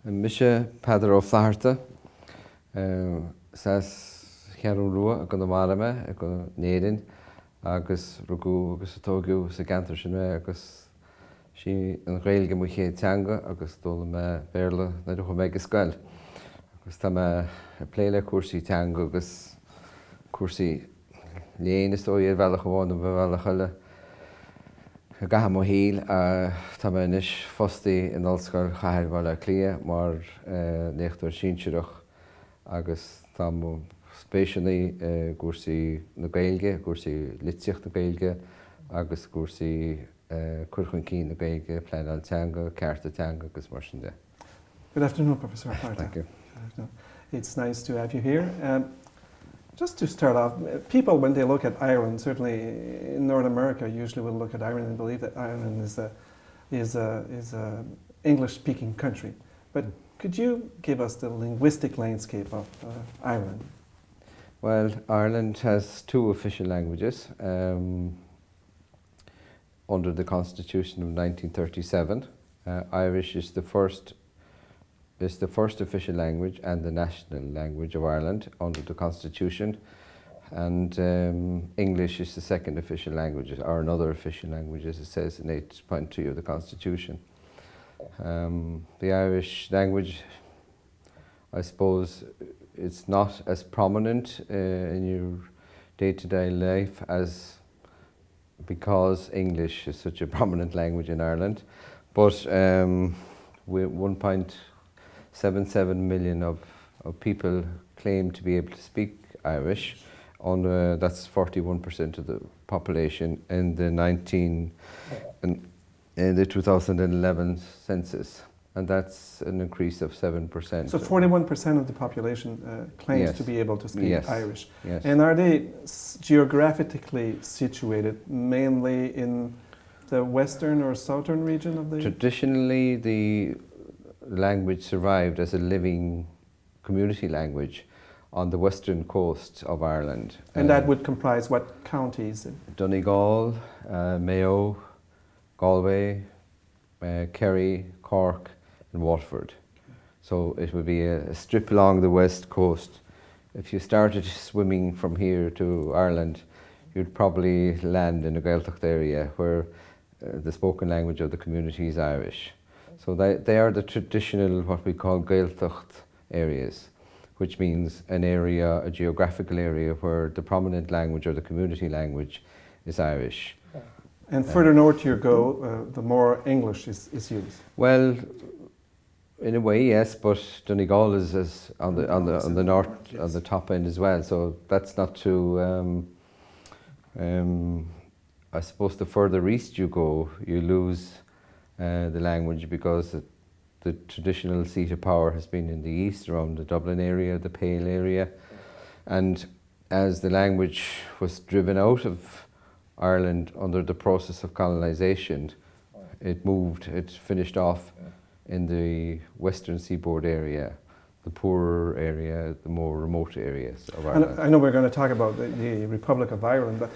Mise Peadar Ó Flatharta, An Cheathrú Rua a Conamara me a go néireann agus rugadh agus atógadh sa gantar sin me agus sí an ghaeilge mu chéad teanga agus dóla me béarla na dúcha me go scoil. Agus tá me pléile cuasaí teanga agus cuasaí léana is dói bhealach bháin a bhealach chuile a gath mo híl a tá me inis fostaí in ollscoil chaithir bhile clia mar néachtar síonseirech agus tá mo spéisianí cuasaí na Gaeilge, cuasaí littérature na Gaeilge agus cuasaí curchain cí na Gaeilge, pleanáil teanga, cearta teanga agus mar sin de. Good afternoon, Professor Parta. Thank you. It's nice to have you here. Just to start off, people when they look at Ireland, certainly in North America, usually will look at Ireland and believe that Ireland is a English-speaking country. But could you give us the linguistic landscape of Ireland? Well, Ireland has two official languages under the Constitution of 1937. Irish is the first official language and the national language of Ireland under the Constitution, and English is the second official language, or another official language, as it says in 8.2 of the Constitution. The Irish language, I suppose, it's not as prominent in your day-to-day life as because English is such a prominent language in Ireland, but with 1.77 million of people claim to be able to speak Irish. That's 41% of the population in the 2011 census, and that's an increase of 7%. So 41% of the population claims Yes. to be able to speak Yes. Irish. Yes. And are they geographically situated mainly in the western or southern region of the... Traditionally, the language survived as a living community language on the western coast of Ireland. And that would comprise what counties? Donegal, Mayo, Galway, Kerry, Cork and Waterford. So it would be a strip along the west coast. If you started swimming from here to Ireland, you'd probably land in a Gaeltacht area where the spoken language of the community is Irish. So they are the traditional, what we call Gaeltacht areas, which means an area, a geographical area where the prominent language or the community language is Irish. And further north you go, the more English is used. Well, in a way, yes, but Donegal is on the north, on the top end as well. So that's not too. I suppose the further east you go, you lose the language because the traditional seat of power has been in the east, around the Dublin area, the Pale area, and as the language was driven out of Ireland under the process of colonisation, it finished off in the western seaboard area, the poorer area, the more remote areas of Ireland. And I know we're going to talk about the Republic of Ireland, but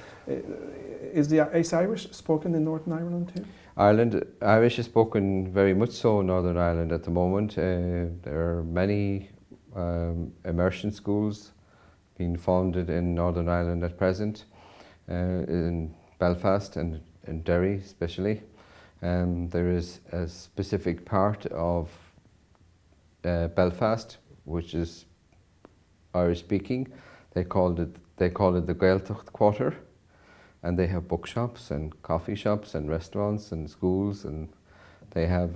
is Irish spoken in Northern Ireland too? Irish is spoken very much so in Northern Ireland at the moment. There are many immersion schools being founded in Northern Ireland at present, in Belfast and in Derry especially. There is a specific part of Belfast which is Irish speaking. They call it the Gaeltacht Quarter, and they have bookshops and coffee shops and restaurants and schools, and they have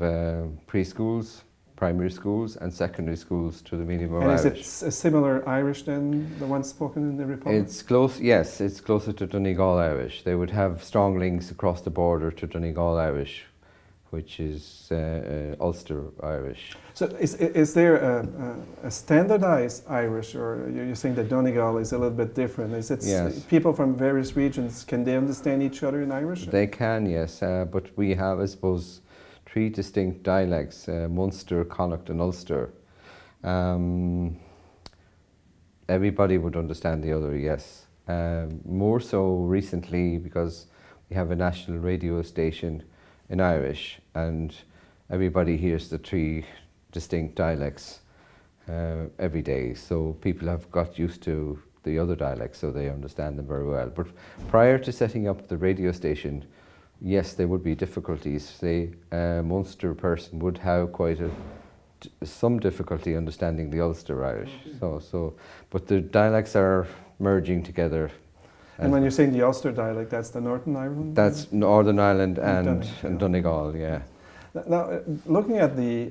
preschools, primary schools and secondary schools to the medium of Irish. And is it similar Irish than the one spoken in the Republic? It's close, yes, it's closer to Donegal Irish. They would have strong links across the border to Donegal Irish, which is Ulster Irish. So is there a standardized Irish, or you're saying that Donegal is a little bit different? Is it Yes. people from various regions, can they understand each other in Irish? They can, yes, but we have, I suppose, three distinct dialects, Munster, Connacht and Ulster. Everybody would understand the other, yes. More so recently because we have a national radio station in Irish, and everybody hears the three distinct dialects every day. So people have got used to the other dialects, so they understand them very well. But prior to setting up the radio station, yes, there would be difficulties. Say, a Munster person would have quite some difficulty understanding the Ulster Irish. But the dialects are merging together. And when you're saying the Ulster dialect, that's the Northern Ireland? That's Northern Ireland and Donegal, Donegal, yeah. Now, looking at the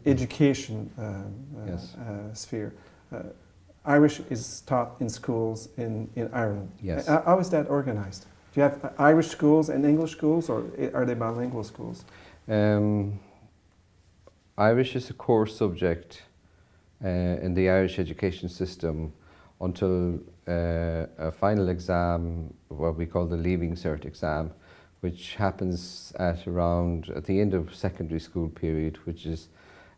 education sphere, Irish is taught in schools in Ireland. Yes. How is that organised? Do you have Irish schools and English schools, or are they bilingual schools? Irish is a core subject in the Irish education system until a final exam, what we call the Leaving Cert exam, which happens at the end of secondary school period, which is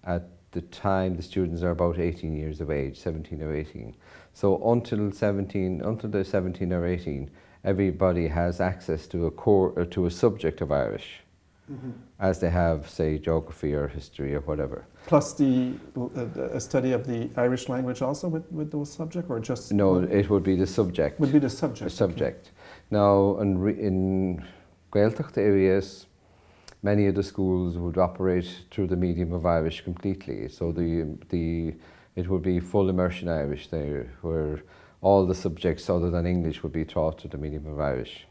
at the time the students are about 18 years of age, 17 or 18. So until they're 17 or 18, everybody has access to a subject of Irish, as they have, say, geography or history or whatever. Plus a study of the Irish language also with those subjects, or just? No, it would be the subject. Would be the subject. The subject. Okay. Now, in Gaeltacht areas, many of the schools would operate through the medium of Irish completely. So it would be full immersion Irish there, where all the subjects other than English would be taught through the medium of Irish.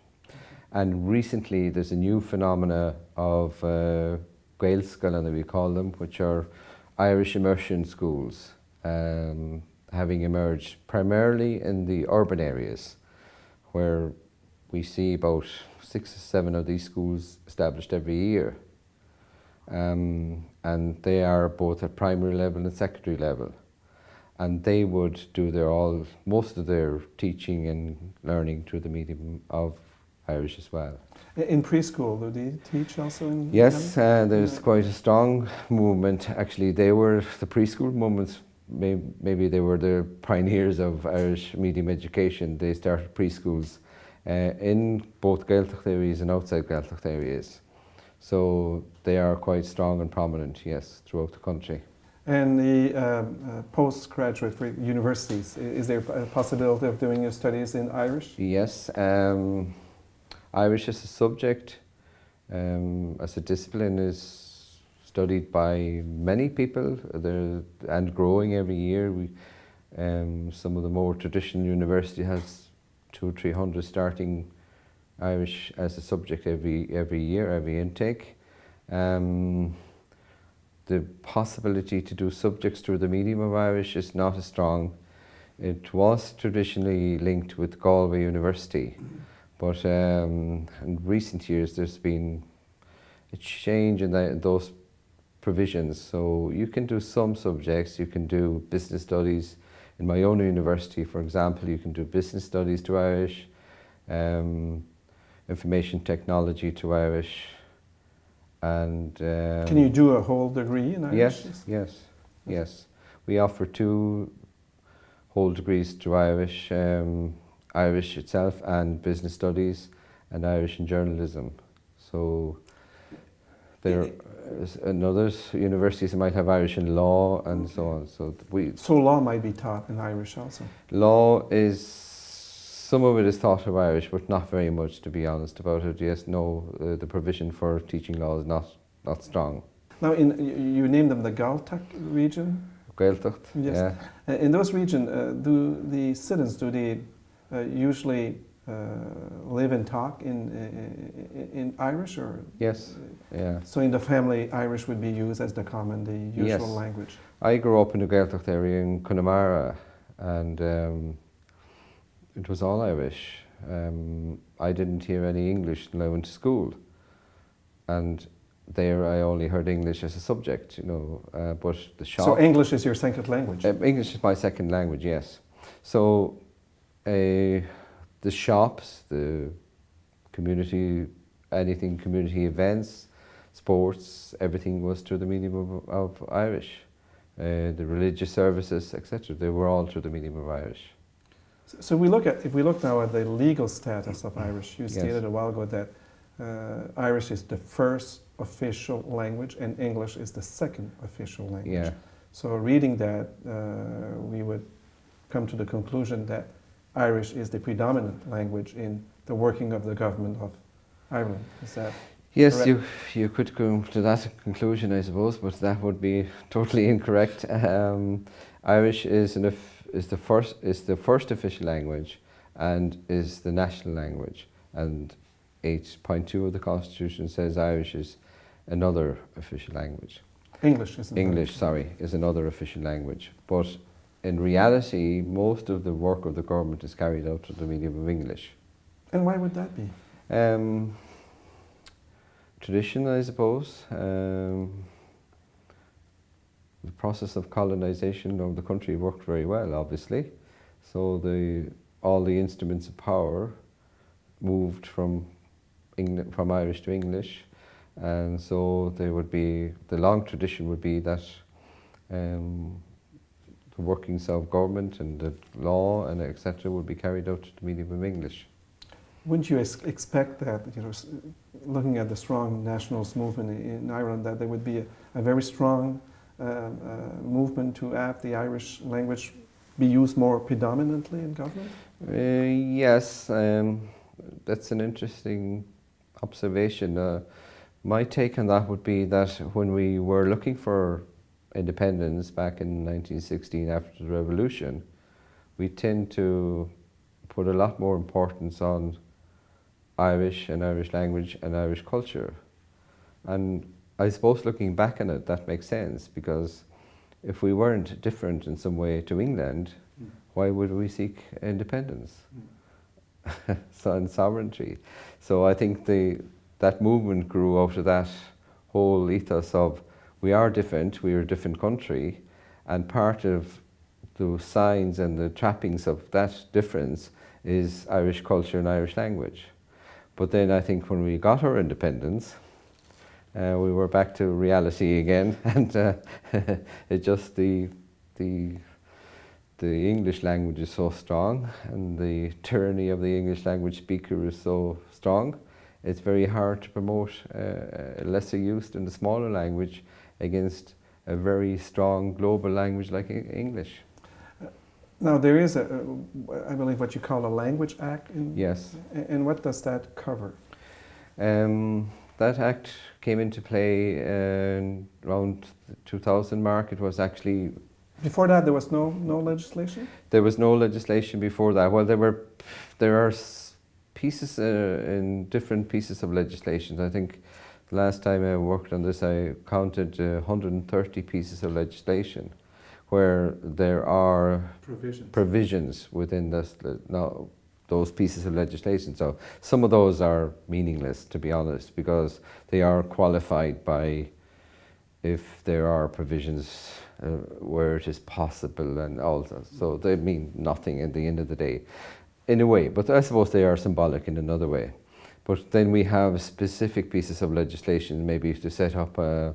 And recently there's a new phenomena of Gaelscoileanna, we call them, which are Irish immersion schools, having emerged primarily in the urban areas, where we see about 6 or 7 of these schools established every year. And they are both at primary level and secondary level. And they would do most of their teaching and learning through the medium of Irish as well. In preschool, do they teach also in? Yes, there's quite a strong movement. Actually, they were the preschool movements. Maybe they were the pioneers of Irish medium education. They started preschools in both Gaeltacht areas and outside Gaeltacht areas. So they are quite strong and prominent, yes, throughout the country. And the postgraduate for universities, is there a possibility of doing your studies in Irish? Yes, Irish as a subject, as a discipline, is studied by many people and growing every year. Some of the more traditional university has 200 or 300 starting Irish as a subject every year, every intake. The possibility to do subjects through the medium of Irish is not as strong. It was traditionally linked with Galway University, but in recent years there's been a change in those provisions. So you can do some subjects, you can do business studies. In my own university, for example, you can do business studies to Irish, information technology to Irish, and can you do a whole degree in Irish? Yes. We offer 2 whole degrees to Irish, Irish itself and business studies, and Irish in journalism. So there, in other universities, they might have Irish in law and so on. So law might be taught in Irish also. Law some of it is taught of Irish, but not very much, to be honest about it. Yes, no, the provision for teaching law is not strong. Now, you named them the Gaeltacht region? Gaeltacht, yes. Yeah. In those regions, do the citizens, usually live and talk in Irish, or? Yes, yeah. So in the family, Irish would be used as the usual language? I grew up in the Gaeltacht area in Conamara, and it was all Irish. I didn't hear any English until I went to school, and there I only heard English as a subject, but the shop... So English is your second language? English is my second language, yes. So the shops, the community events, sports, everything was through the medium of Irish. The religious services, etc., they were all through the medium of Irish. So if we look now at the legal status of Irish, you stated a while ago that Irish is the first official language and English is the second official language. Yeah. So reading that, we would come to the conclusion that Irish is the predominant language in the working of the government of Ireland. Is that Yes, correct? you could come to that conclusion, I suppose, but that would be totally incorrect. Irish is the first official language and is the national language. And 8.2 of the Constitution says Irish is another official language. English is is another official language. But in reality, most of the work of the government is carried out through the medium of English. And why would that be? Tradition, I suppose. The process of colonization of the country worked very well, obviously. So all the instruments of power moved from Irish to English, and so there would be the long tradition would be that the workings of government and the law and etc. would be carried out to the medium of English. Wouldn't you expect that, looking at the strong nationalist movement in Ireland, that there would be a very strong movement to have the Irish language be used more predominantly in government? Yes, that's an interesting observation. My take on that would be that when we were looking for independence back in 1916 after the revolution, we tend to put a lot more importance on Irish and Irish language and Irish culture. And I suppose looking back on it, that makes sense, because if we weren't different in some way to England, why would we seek independence and sovereignty? So I think that movement grew out of that whole ethos of we are different, we are a different country, and part of the signs and the trappings of that difference is Irish culture and Irish language. But then I think when we got our independence, we were back to reality again, and it just the English language is so strong, and the tyranny of the English language speaker is so strong. It's very hard to promote a lesser used and a smaller language against a very strong global language like English. Now there is I believe, what you call a Language Act. Yes. And what does that cover? That act came into play around the 2000 mark. It was actually... Before that there was no legislation? There was no legislation before that. Well, there are pieces in different pieces of legislation. I think the last time I worked on this I counted 130 pieces of legislation where there are provisions within those pieces of legislation. So some of those are meaningless, to be honest, because they are qualified by if there are provisions where it is possible and all that. So they mean nothing at the end of the day, in a way. But I suppose they are symbolic in another way. But then we have specific pieces of legislation, maybe to set up a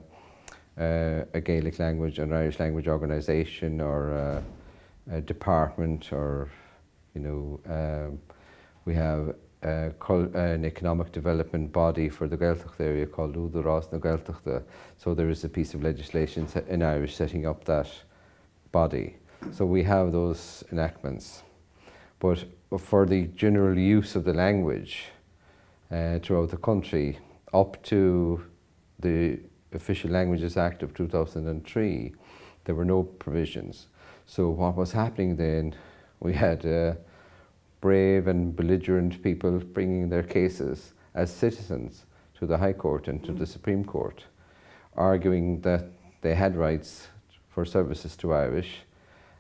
Gaelic language or Irish language organisation, or a department, or we have an economic development body for the Gaeltacht area called Údarás na Gaeltachta. So there is a piece of legislation in Irish setting up that body. So we have those enactments. But for the general use of the language throughout the country, up to the Official Languages Act of 2003, there were no provisions. So what was happening then, we had brave and belligerent people bringing their cases as citizens to the High Court and to the Supreme Court, arguing that they had rights for services to Irish,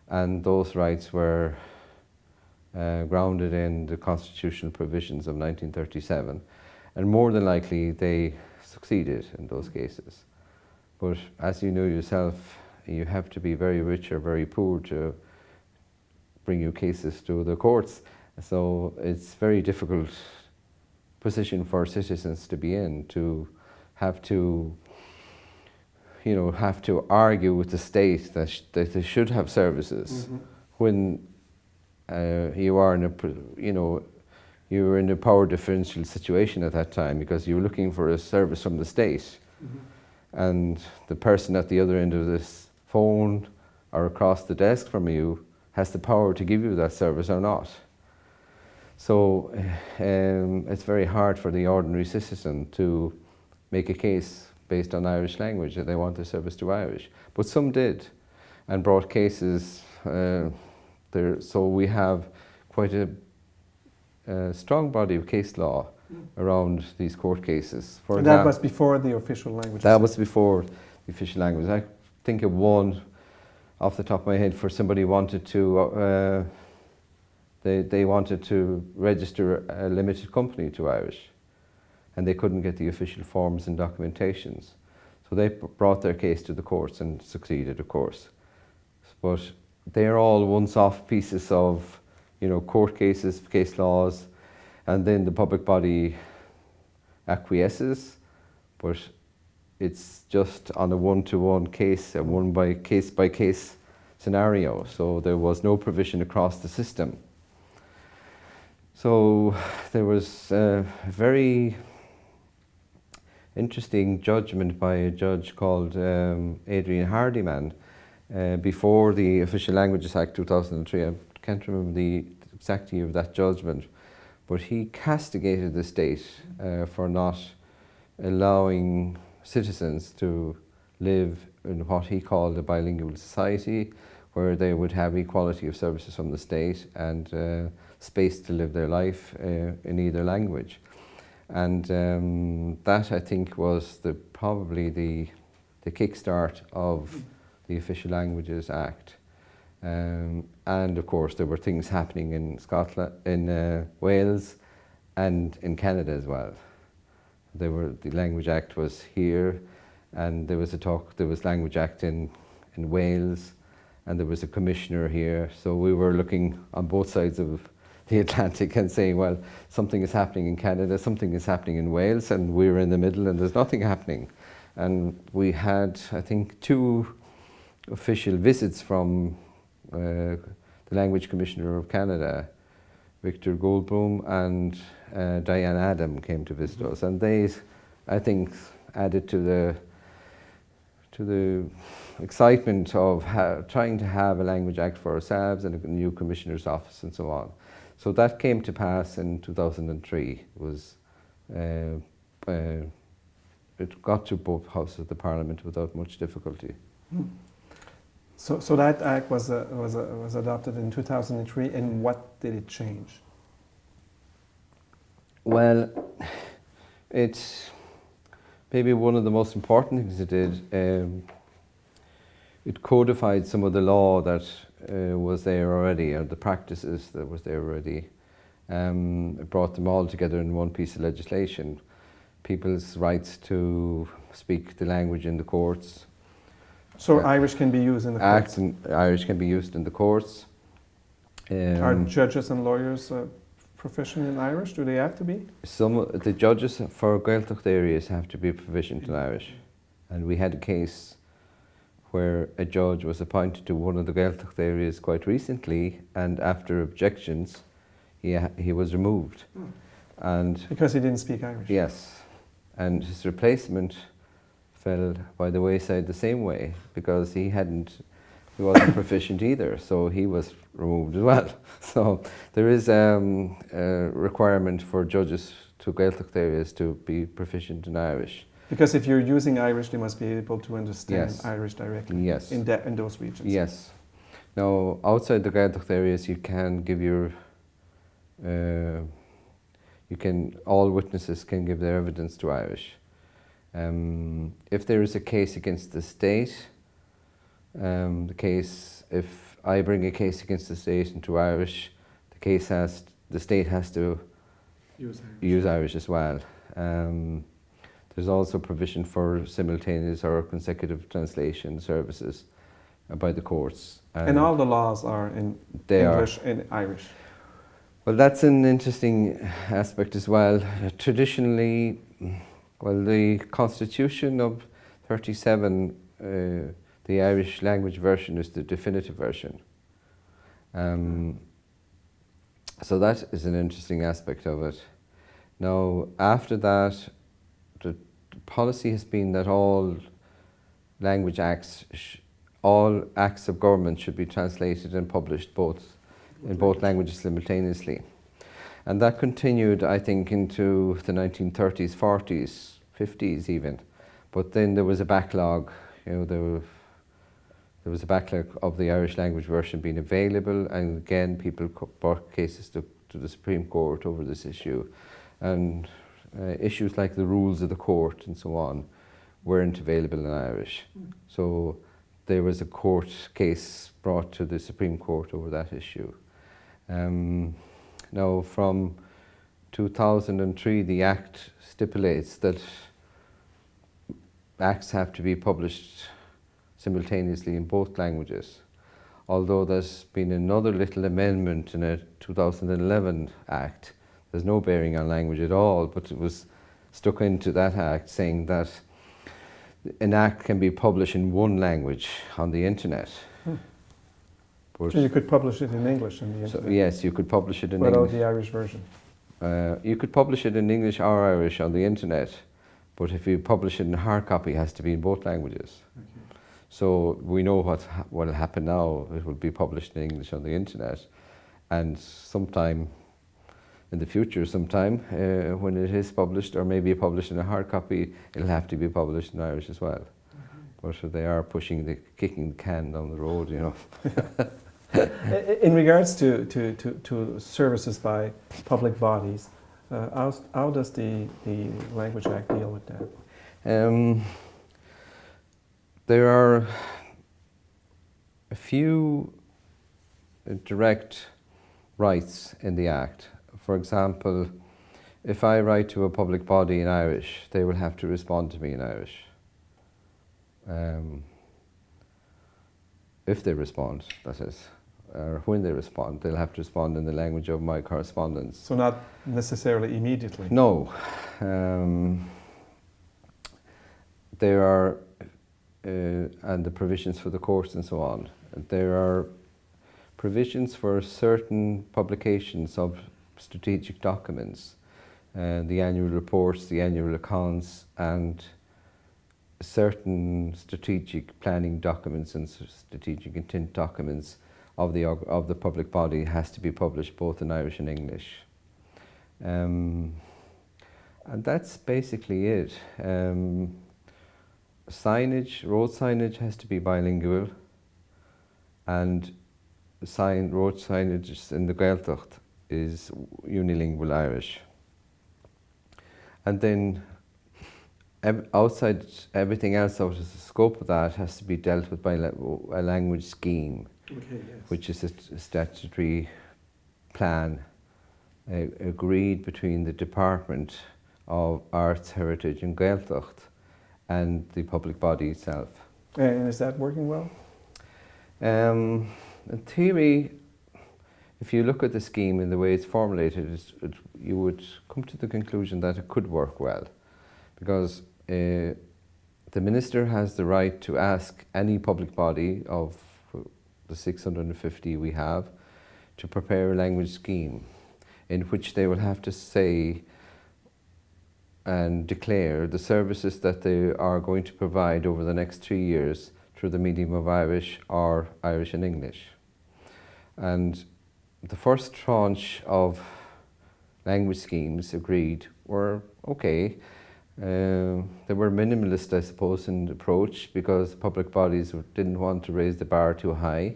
and those rights were grounded in the constitutional provisions of 1937, and more than likely they succeeded in those cases. But as you know yourself, you have to be very rich or very poor to bring your cases to the courts. So it's a very difficult position for citizens to be in, to have to argue with the state that they should have services, when you are in you were in a power differential situation at that time because you were looking for a service from the state. And the person at the other end of this phone or across the desk from you has the power to give you that service or not. So it's very hard for the ordinary citizen to make a case based on Irish language that they want the service to Irish. But some did and brought cases there. So we have quite a strong body of case law around these court cases. For and that was before the official language? That was before the official language. I think of one off the top of my head for somebody wanted to, they wanted to register a limited company to Irish and they couldn't get the official forms and documentations. So they brought their case to the courts and succeeded, of course. But they're all once-off pieces of, you know, court cases, case laws, and then the public body acquiesces, but it's just on a one-to-one case, a one-by-case scenario. So there was no provision across the system. So there was a very interesting judgment by a judge called Adrian Hardiman before the Official Languages Act 2003. I can't remember the exact year of that judgment, but he castigated the state for not allowing citizens to live in what he called a bilingual society, where they would have equality of services from the state and space to live their life in either language. And that, I think, was probably the kickstart of the Official Languages Act. And of course there were things happening in Scotland, in Wales and in Canada as well. The Language Act was here, and there was Language Act in Wales, and there was a commissioner here. So we were looking on both sides of the Atlantic and saying, well, something is happening in Canada, something is happening in Wales, and we're in the middle and there's nothing happening. And we had, I think, 2 official visits from the Language Commissioner of Canada, Victor Goldblum, and Diane Adam came to visit us, and they, I think, added to the excitement of trying to have a Language Act for ourselves and a new Commissioner's office and so on. So that came to pass in 2003. It got to both houses of the Parliament without much difficulty. So that act was adopted in 2003, and what did it change? Well, it's maybe one of the most important things it did. It codified some of the law that was there already, or the practices that was there already. It brought them all together in one piece of legislation. People's rights to speak the language in the courts. So Irish can be used in the courts? Irish can be used in the courts. Are judges and lawyers proficient in Irish? Do they have to be? The judges for Gaeltacht areas have to be proficient in Irish. And we had a case where a judge was appointed to one of the Gaeltacht areas quite recently, and after objections, he was removed. And because he didn't speak Irish? Yes. And his replacement fell by the wayside the same way, because he wasn't proficient either, so he was removed as well. So there is a requirement for judges to Gaeltacht areas to be proficient in Irish. Because if you're using Irish, they must be able to understand Irish directly. Yes. In those regions. Yes. Now, outside the Gaeltacht areas, you can give all witnesses can give their evidence to Irish. If there is a case against the state, if I bring a case against the state into Irish, the state has to use Irish as well. There's also provision for simultaneous or consecutive translation services by the courts. And all the laws are in English and Irish. Well, that's an interesting aspect as well. Traditionally, the Constitution of 37, the Irish language version is the definitive version. And So that is an interesting aspect of it. Now, after that, the policy has been that all language acts, all acts of government should be translated and published in both languages simultaneously. And that continued, I think, into the 1930s, 40s, 50s even. But then there was a backlog, there was a backlog of the Irish language version being available, and again people brought cases to the Supreme Court over this issue. And issues like the rules of the court and so on weren't available in Irish. So there was a court case brought to the Supreme Court over that issue. Now, from 2003, the Act stipulates that acts have to be published simultaneously in both languages. Although there's been another little amendment in a 2011 Act. There's no bearing on language at all, but it was stuck into that Act saying that an act can be published in one language on the internet. So you could publish it in English on the internet? So yes, you could publish it in English. Without the Irish version? You could publish it in English or Irish on the internet, but if you publish it in hard copy, it has to be in both languages. Okay. So we know what will happen now. It will be published in English on the internet, and sometime in the future, when it is published, or maybe published in a hard copy, it'll have to be published in Irish as well. But they are kicking the can down the road, In regards to services by public bodies, how does the Language Act deal with that? There are a few direct rights in the Act. For example, if I write to a public body in Irish, they will have to respond to me in Irish. If they respond, that is, or when they respond, they'll have to respond in the language of my correspondence. So not necessarily immediately? No. There are, and the provisions for the courts and so on, there are provisions for certain publications of strategic documents, the annual reports, the annual accounts, and certain strategic planning documents and strategic intent documents of the public body has to be published both in Irish and English. And that's basically it. Signage, road signage has to be bilingual, and road signage in the Gaeltacht is unilingual Irish. And then outside everything else out of the scope of that has to be dealt with by a language scheme, which is a statutory plan agreed between the Department of Arts, Heritage and Gaeltacht and the public body itself. And is that working well? In theory, if you look at the scheme and the way it's formulated, you would come to the conclusion that it could work well, because the Minister has the right to ask any public body of the 650 we have to prepare a language scheme in which they will have to say and declare the services that they are going to provide over the next 3 years through the medium of Irish or Irish and English. And the first tranche of language schemes agreed were okay. They were minimalist, I suppose, in approach, because public bodies didn't want to raise the bar too high,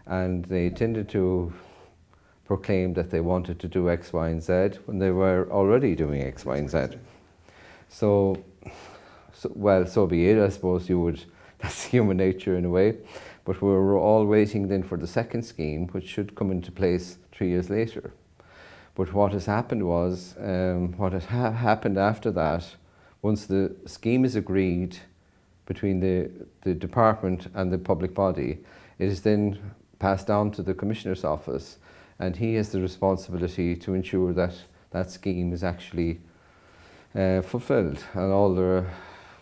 and they tended to proclaim that they wanted to do X, Y, and Z when they were already doing X, Y, and Z. So be it, I suppose that's human nature in a way. But we were all waiting then for the second scheme, which should come into place 3 years later. But what has happened was, what had happened after that, once the scheme is agreed between the department and the public body, it is then passed on to the Commissioner's office, and he has the responsibility to ensure that that scheme is actually fulfilled, and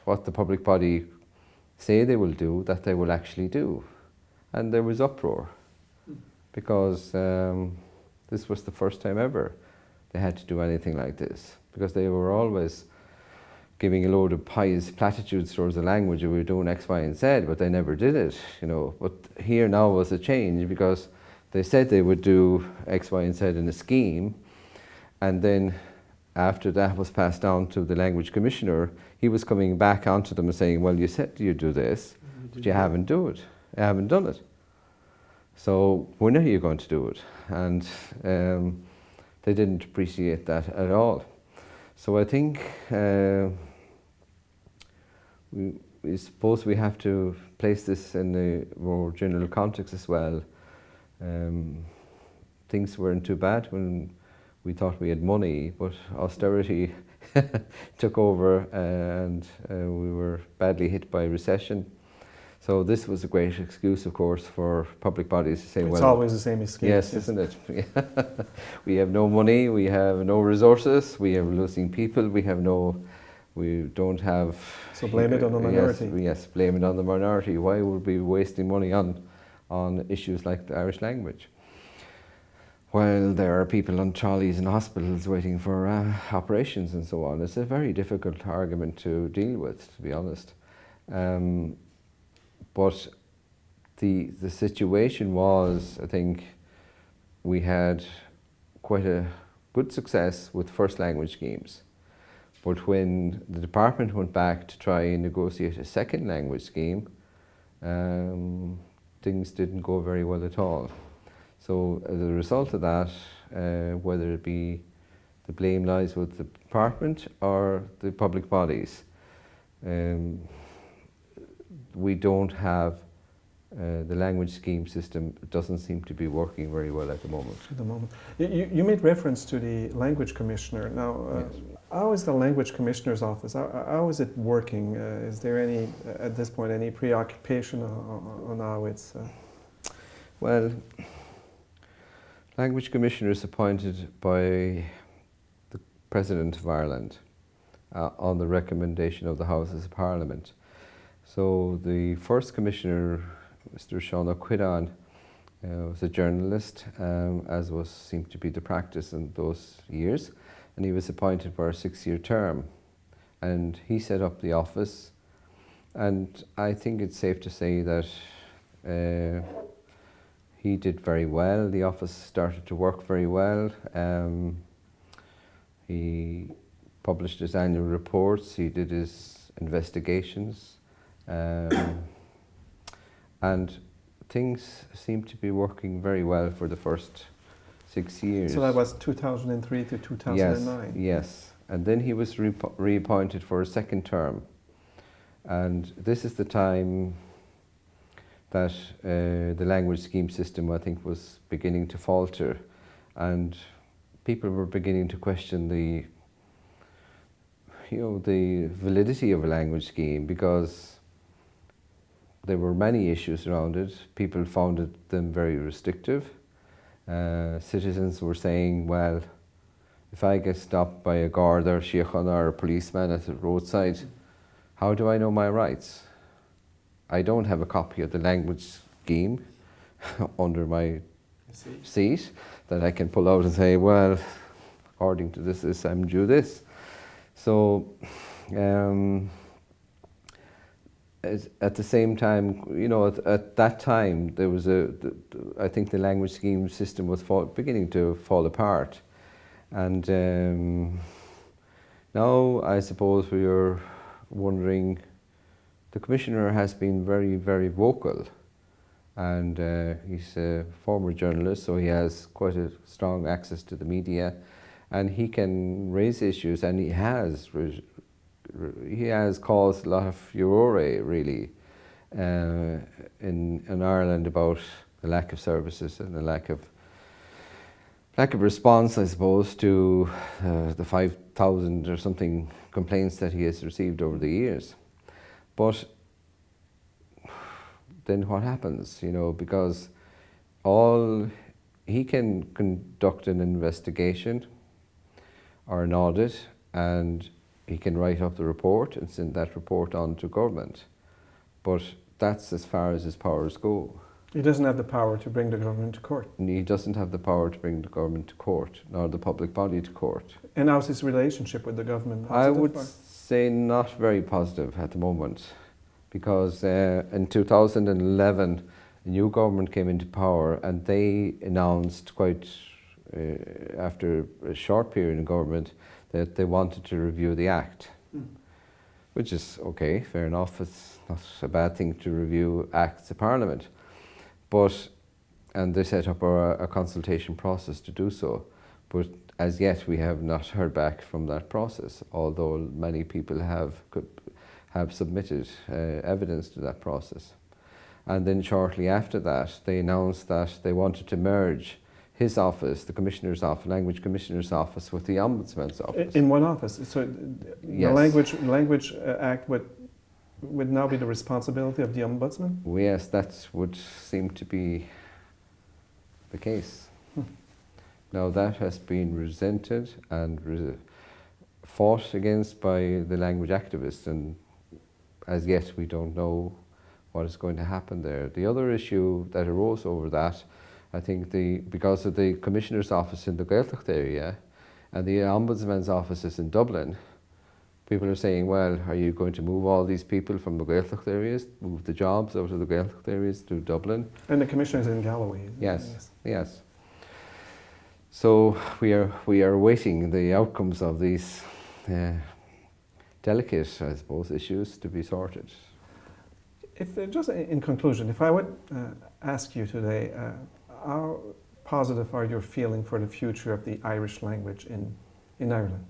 what the public body say they will do, that they will actually do. And there was uproar, because This was the first time ever they had to do anything like this, because they were always giving a load of pious platitudes towards the language. We were doing X, Y, and Z, but they never did it, you know. But here now was a change, because they said they would do X, Y, and Z in a scheme, and then after that was passed down to the language commissioner, he was coming back onto them and saying, well, you said you'd do this, but you haven't done it. So when are you going to do it? And they didn't appreciate that at all. So I think we suppose we have to place this in a more general context as well. Things weren't too bad when we thought we had money, but austerity took over, and we were badly hit by recession. So this was a great excuse, of course, for public bodies to say, it's always the same excuse. Yes, isn't it? We have no money, we have no resources, we are losing people, we don't have... So blame it on the minority. Yes, blame it on the minority. Why would we be wasting money on issues like the Irish language? While there are people on trolleys in hospitals waiting for operations and so on. It's a very difficult argument to deal with, to be honest. But the situation was, I think, we had quite a good success with first language schemes. But when the department went back to try and negotiate a second language scheme, things didn't go very well at all. So as a result of that, whether it be the blame lies with the department or the public bodies, we don't have the language scheme system. Doesn't seem to be working very well at the moment. You made reference to the language commissioner. Now, yes. How is the language commissioner's office? How is it working? Is there any, at this point, any preoccupation on how it's? Well, language commissioner is appointed by the President of Ireland on the recommendation of the Houses of Parliament. So the first commissioner, Mr. Sean O'Quiddan, was a journalist, as seemed to be the practice in those years, and he was appointed for a 6-year term. And he set up the office, and I think it's safe to say that he did very well. The office started to work very well. He published his annual reports, he did his investigations, and things seemed to be working very well for the first 6 years. So that was 2003 to 2009? Yes. And then he was reappointed for a second term. And this is the time that the language scheme system, I think, was beginning to falter. And people were beginning to question the validity of a language scheme, because there were many issues around it. People found them very restrictive. Citizens were saying, well, if I get stopped by a Garda or Síochána or a policeman at the roadside, how do I know my rights? I don't have a copy of the language scheme under my seat that I can pull out and say, well, according to this, I'm due this. So, at the same time, at that time, there was I think the language scheme system was beginning to fall apart. And now I suppose we are wondering, the Commissioner has been very, very vocal, and he's a former journalist, so he has quite a strong access to the media, and he can raise issues, and he has caused a lot of furore, really, in Ireland about the lack of services and the lack of response, I suppose, to the 5,000 or something complaints that he has received over the years. But then what happens, because he can conduct an investigation or an audit, and he can write up the report and send that report on to government. But that's as far as his powers go. He doesn't have the power to bring the government to court. He doesn't have the power to bring the government to court, nor the public body to court. And how's his relationship with the government? I would say not very positive at the moment, because in 2011, a new government came into power, and they announced quite after a short period in government that they wanted to review the Act, which is okay, fair enough. It's not a bad thing to review acts of Parliament. And they set up a consultation process to do so. But as yet, we have not heard back from that process, although many people have submitted evidence to that process. And then shortly after that, they announced that they wanted to merge his office, the Commissioner's office, Language Commissioner's office, with the Ombudsman's office. In one office? So yes. The Language Act would now be the responsibility of the Ombudsman? Yes, that would seem to be the case. Now that has been resented and fought against by the language activists, and as yet we don't know what is going to happen there. The other issue that arose over that, I think because of the Commissioner's office in the Gaeltacht area and the Ombudsman's offices in Dublin, people are saying, well, are you going to move all these people from the Gaeltacht areas, move the jobs out of the Gaeltacht areas to Dublin? And the Commissioner's in Galway. Yes. So we are awaiting the outcomes of these delicate, I suppose, issues to be sorted. Just in conclusion, if I would ask you today, how positive are your feeling for the future of the Irish language in Ireland?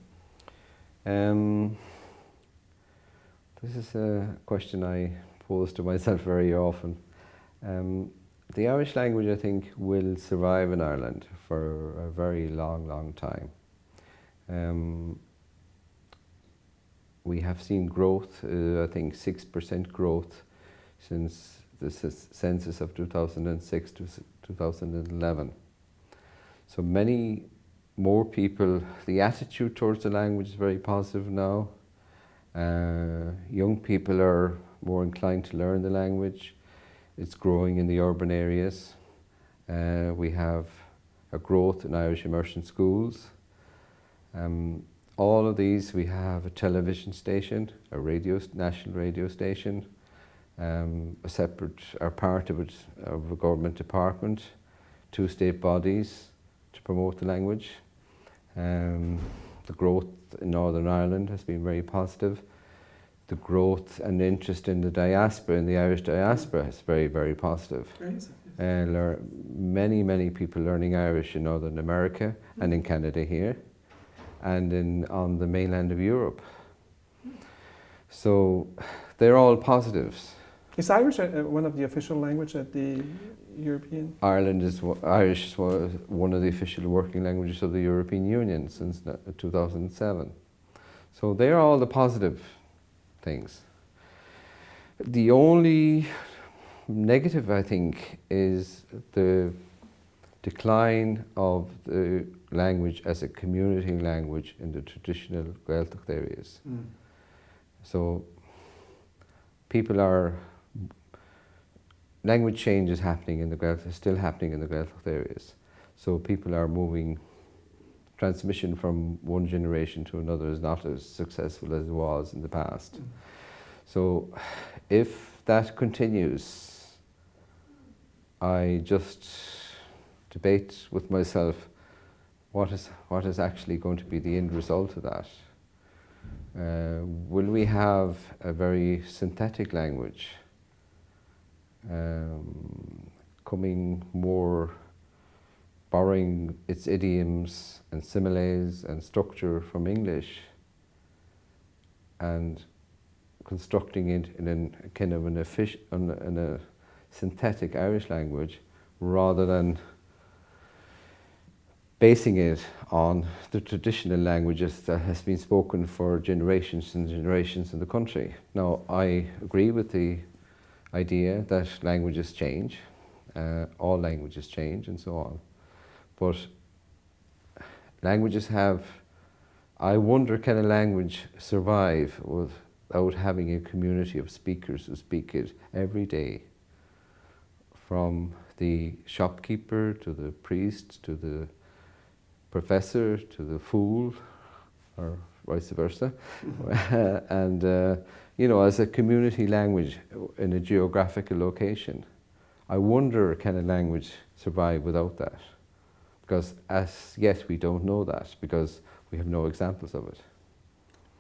This is a question I pose to myself very often. The Irish language, I think, will survive in Ireland for a very long, long time. We have seen growth, I think 6% growth since the census of 2006 to 2011. So many more people, the attitude towards the language is very positive now. Young people are more inclined to learn the language. It's growing in the urban areas. We have a growth in Irish immersion schools. All of these, we have a television station, a national radio station, a separate, or part of it, of a government department, 2 state bodies to promote the language. The growth in Northern Ireland has been very positive. The growth and interest in the diaspora, in the Irish diaspora, is very, very positive. Many people learning Irish in Northern America and in Canada here, and on the mainland of Europe. So they're all positives. Is Irish one of the official languages at the European? Irish is one of the official working languages of the European Union since 2007. So they are all the positive things. The only negative, I think, is the decline of the language as a community language in the traditional Gaeltacht areas. So language change is happening in the Gaeltacht, still happening in the Gaeltacht areas. So people are moving. Transmission from one generation to another is not as successful as it was in the past. So if that continues, I just debate with myself what is actually going to be the end result of that. Will we have a very synthetic language coming more, borrowing its idioms and similes and structure from English and constructing it in a kind of in a synthetic Irish language, rather than basing it on the traditional languages that has been spoken for generations and generations in the country. Now, I agree with the idea that languages change, all languages change and so on. But languages I wonder, can a language survive without having a community of speakers who speak it every day from the shopkeeper to the priest to the professor to the fool, or vice versa. And, you know, as a community language in a geographical location, I wonder, can a language survive without that? Because as yet we don't know that, because we have no examples of it.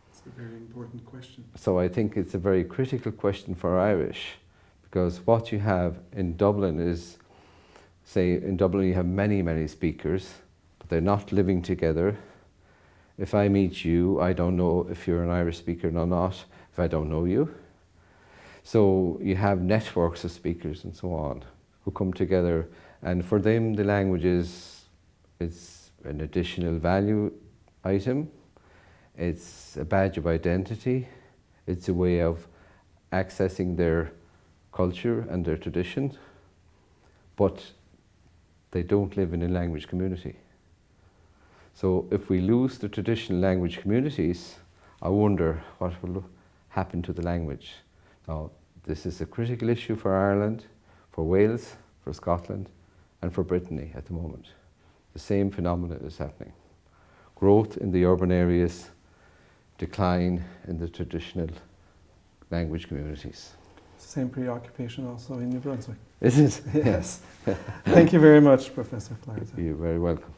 It's a very important question. So I think it's a very critical question for Irish, because what you have in Dublin is, say in Dublin you have many, many speakers, but they're not living together. If I meet you, I don't know if you're an Irish speaker or not, if I don't know you. So you have networks of speakers and so on who come together, and for them the language is an additional value item. It's a badge of identity. It's a way of accessing their culture and their tradition, but they don't live in a language community. So if we lose the traditional language communities, I wonder what will happen to the language. Now, this is a critical issue for Ireland, for Wales, for Scotland, and for Brittany at the moment. The same phenomena is happening. Growth in the urban areas, decline in the traditional language communities. Same preoccupation also in New Brunswick. Is it? Yes. Thank you very much, Professor Flatharta. You're very welcome.